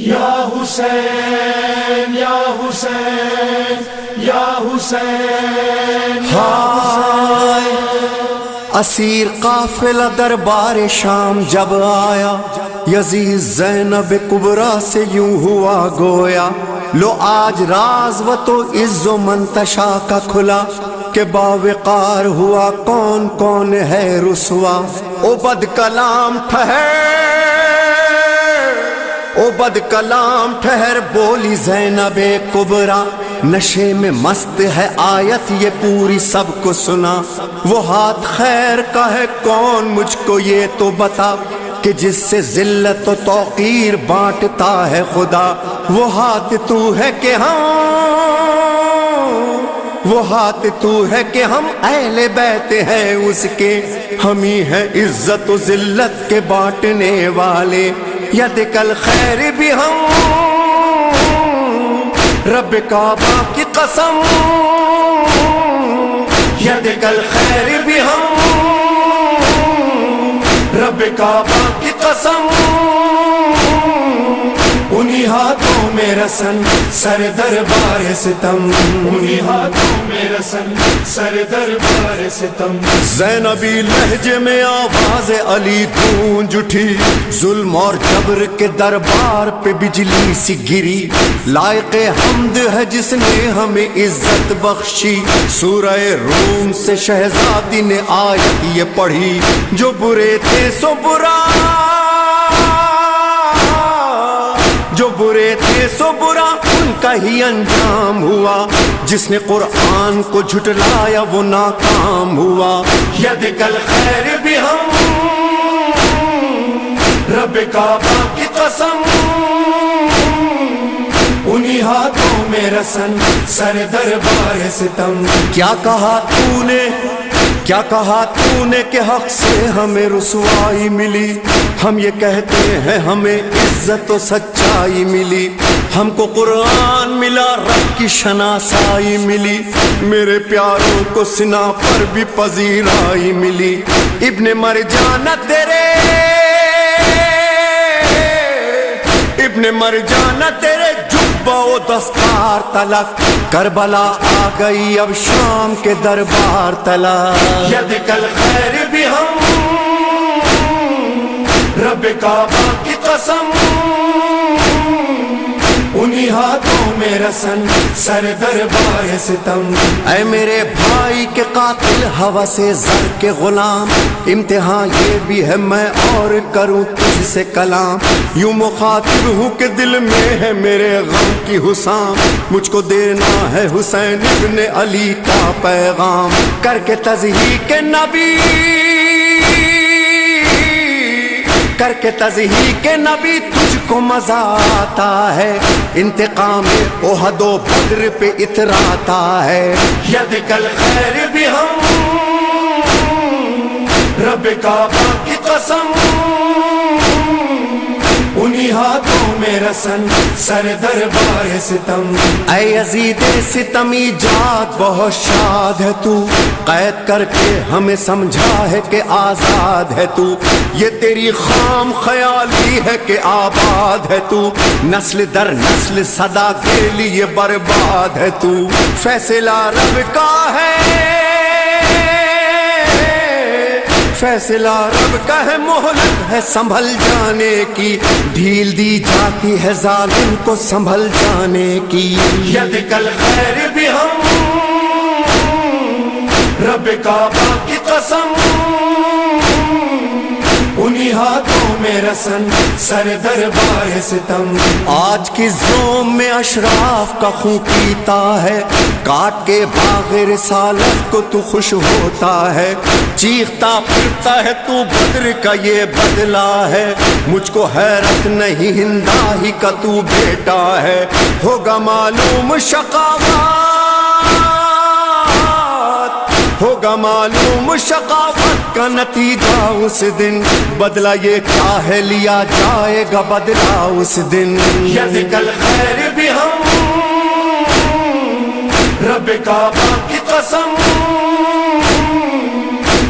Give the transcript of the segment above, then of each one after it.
یا حسین یا حسین یا حسین ہائے اسیر قافلہ دربار شام جب آیا، یزید زینب کبریٰ سے یوں ہوا گویا، لو آج راز و تو عز و منتشا کا کھلا، کہ باوقار ہوا کون کون ہے رسوا۔ او بد کلام ٹھہر، او بد کلام ٹھہر، بولی زینب کبریٰ، نشے میں مست ہے آیت یہ پوری سب کو سنا۔ وہ ہاتھ خیر کا ہے کون مجھ کو یہ تو بتا، کہ جس سے ذلت و توقیر بانٹتا ہے خدا۔ وہ ہاتھ تو ہے کہ وہ ہاتھ تو ہے کہ ہم اہل بیت ہیں اس کے، ہم ہی ہیں عزت و ذلت کے بانٹنے والے۔ ید کل خیر بھی ہم، رب کعبہ کی قسم، ید کل خیر بھی ہم، رب کعبہ کی قسم، انہی ہاتھوں میں رسن سر دربار ستم، انہی ہاتھوں میں رسن سر دربار ستم۔ زینبی لہجے میں آواز علی گونج اٹھی، ظلم اور جبر کے دربار پہ بجلی سی گری۔ لائق حمد ہے جس نے ہمیں عزت بخشی، سورہ روم سے شہزادی نے آیت یہ پڑھی، جو برے تھے سو برا، جو برے تھے سو برا ان کا ہی انجام ہوا، جس نے قرآن کو جھٹلایا وہ ناکام ہوا۔ ید کل خیر بھی ہم، رب کعبہ کی قسم، انہی ہاتھوں میں رسن سر دربار ستم۔ کیا کہا تو نے، کیا کہا تو نے کہ حق سے ہمیں رسوائی ملی، ہم یہ کہتے ہیں ہمیں عزت و سچائی ملی۔ ہم کو قرآن ملا، رب کی شناسائی ملی، میرے پیاروں کو سنا پر بھی پذیرائی ملی۔ ابن مرجان تیرے، ابن مرجان تیرے جبہ و دستار تلک، کربلا آ گئی اب شام کے دربار تلک۔ ید کل خیر بھی ہم، رب کعبہ کی قسم، انہی ہاتھوں میں رسن سر دربار ستم۔ اے میرے بھائی کے قاتل ہوس سے زر کے غلام، امتحان یہ بھی ہے میں اور کروں تجھ سے کلام۔ یوں مخاطب ہوں کہ دل میں ہے میرے غم کی حسام، مجھ کو دینا ہے حسین ابن علی کا پیغام۔ کر کے تضحیق نبی، کر کے تضحیق نبی تجھ کو مزہ آتا ہے، انتقام احد و بدر پہ اتراتا ہے۔ ید کل خیر بھی ہم، رب کعبہ کی قسم، انہی ہاتھوں میں رسن سر دربار ستم۔ اے یزید ستمی جات بہت شاد ہے تو، قید کر کے ہمیں سمجھا ہے کہ آزاد ہے تو، یہ تیری خام خیالی ہے کہ آباد ہے تو، نسل در نسل صدا کے لیے برباد ہے تو۔ فیصلہ رب کا ہے، فیصلہ رب کا ہے، مہلت ہے سنبھل جانے کی، ڈھیل دی جاتی ہے ظالم کو سنبھل جانے کی۔ ید کل خیر بھی ہم، رب کعبہ کی قسم، انہی ہاتھوں میں رسن سر دربار ستم۔ آج کی زوم میں اشراف کا خون پیتا ہے، کاٹ کے باغ رسالت کو تو خوش ہوتا ہے، چیختا پھرتا ہے تو بدر کا یہ بدلہ ہے، مجھ کو حیرت نہیں ہندا ہی کا تو بیٹا ہے۔ ہوگا معلوم شقاوت، ہوگا معلوم شقاوت کا نتیجہ اس دن، بدلہ یہ کیا ہے لیا جائے گا بدلہ اس دن۔ ید کل خیر بھی ہم، رب کعبہ کی قسم،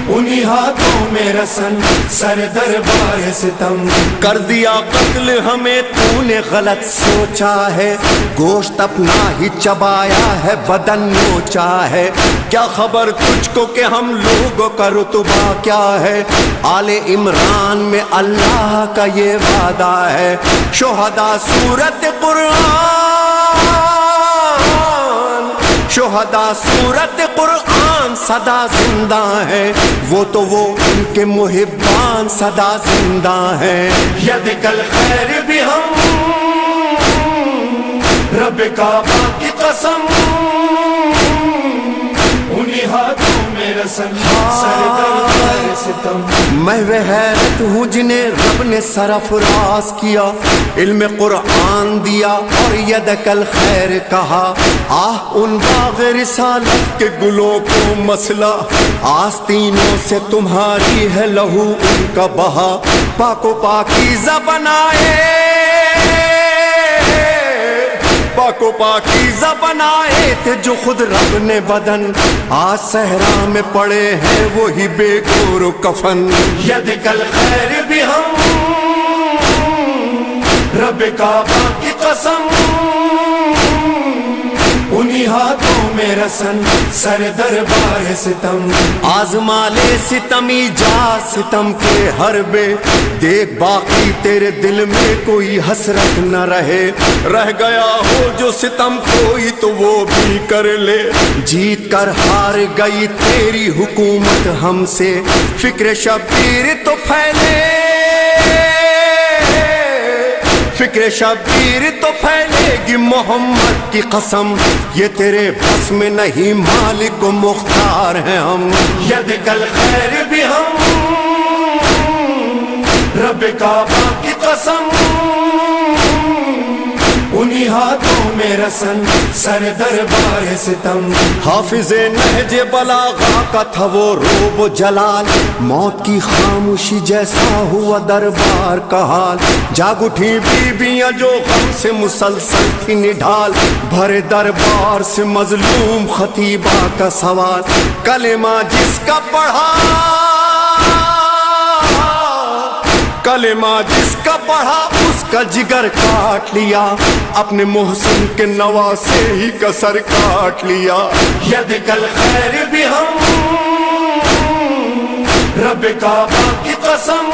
انہی ہاتھوں میں رسن سر دربار ستم کر دیا قتل ہمیں تو نے غلط سوچا ہے گوشت اپنا ہی چبایا ہے بدن نوچا ہے کیا خبر تجھ کو کہ ہم لوگوں کا رتبہ کیا ہے آل عمران میں اللہ کا یہ وعدہ ہے شہداء سورت قرآن شہداء سورت قرآن صدا زندہ ہے وہ تو وہ ان کے محبان صدا زندہ ہیں ید کل خیر بھی ہم رب کعبہ کی قسم انہی ہاتھوں میں رسن سر دربار ستم میں وہ حیرت ہوں جنہیں رب نے سرفراز کیا علم قرآن دیا اور یدک الخیر کہا آہ ان باغ رسالت کے گلوں کو مسئلہ آستینوں سے تمہاری ہے لہو ان کا بہا پاک و پاکیزہ بنائے پاک و پاکیزہ بنائے تھے جو خود رب نے بدن آج صحرا میں پڑے ہیں وہی بے گور و کفن ید کل خیر بھی ہم رب کعبہ کی قسم انہی ہاتھوں میں رسن سر دربار ستم آزما لے ستمی جا ستم کے حربے دیکھ باقی تیرے دل میں کوئی حسرت نہ رہے رہ گیا ہو جو ستم کوئی تو وہ بھی کر لے جیت کر ہار گئی تیری حکومت ہم سے فکر شبیر تو پھیلے فکر شبیر تو پھیلے گی محمد کی قسم یہ تیرے بس میں نہیں مالک و مختار ہیں ہم ید کل خیر بھی ہم رب کعبہ کی قسم انہی ہاتھوں میں رسن سر دربار ستم حافظ نہج بلاغہ کا تھا وہ روب و جلال موت کی خاموشی جیسا ہوا دربار کا حال جاگ اٹھی بیویاں جو غم سے مسلسل تھی نڈھال بھرے دربار سے مظلوم خطیبہ کا سوال کلمہ جس کا پڑھا کلمہ جس کا پڑھا اس کا جگر کاٹ لیا اپنے محسن کے نواسے ہی کا سر کاٹ لیا ید کل خیر بھی ہم رب کعبہ کی قسم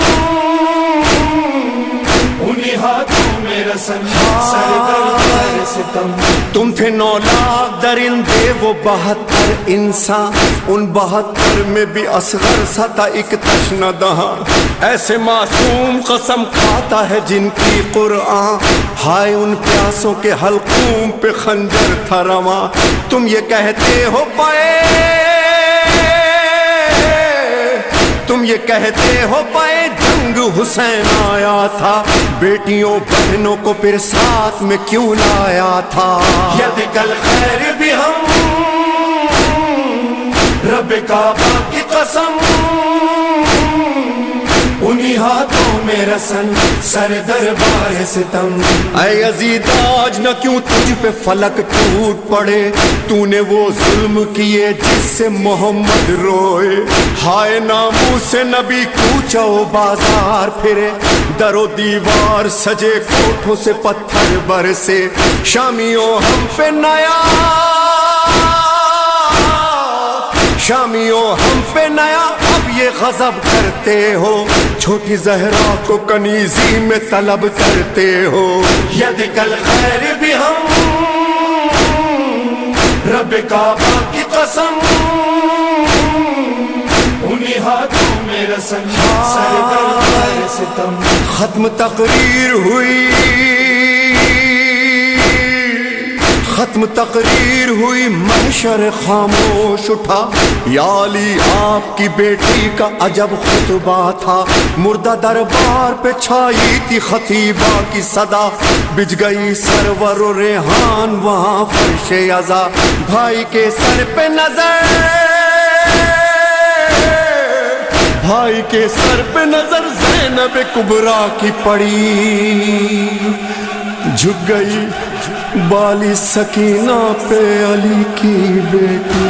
انہی ہاتھوں میں رسن سر دربار ستم تم تھے 9 لاکھ درندے وہ 72 انسان ان 72 میں بھی اصغر سا تھا ایک تشنہ دہاں ایسے معصوم قسم کھاتا ہے جن کی قرآن ہائے ان پیاسوں کے حلقوم پہ خنجر تھا رواں تم یہ کہتے ہو پائے تم یہ کہتے ہو پائے جنگ حسین آیا تھا بیٹیوں بہنوں کو پھر ساتھ میں کیوں لایا تھا ید کل خیر بھی ہم رب کعبہ کی قسم انہی ہاتھوں میں رسن سر دربار ستم اے یزید آج نہ کیوں تجھ پہ فلک ٹوٹ پڑے تو نے وہ ظلم کیے جس سے محمد روئے ہائے ناموس نبی کوچہ و بازار پھرے در و دیوار سجے کوٹھوں سے پتھر برسے شامیوں ہم پہ نیا شامیوں ہم پہ نیا اب یہ غضب کرتے ہو چھوٹی زہرا کو کنیزی میں طلب کرتے ہو ید کل خیر بھی ہم رب کعبہ کی قسم انہی ہاتھوں میں رسن سر دربار ستم ختم تقریر ہوئی ختم تقریر ہوئی محشر خاموش اٹھا یا علی آپ کی بیٹی کا عجب خطبہ تھا مردہ دربار پہ چھائی تھی خطیبہ کی صدا بج گئی سرور و ریحان وہاں فرش عزا بھائی کے سر پہ نظر بھائی کے سر پہ نظر زینب کبریٰ کی پڑی جھک گئی بالی سکینہ پہ علی کی بیٹی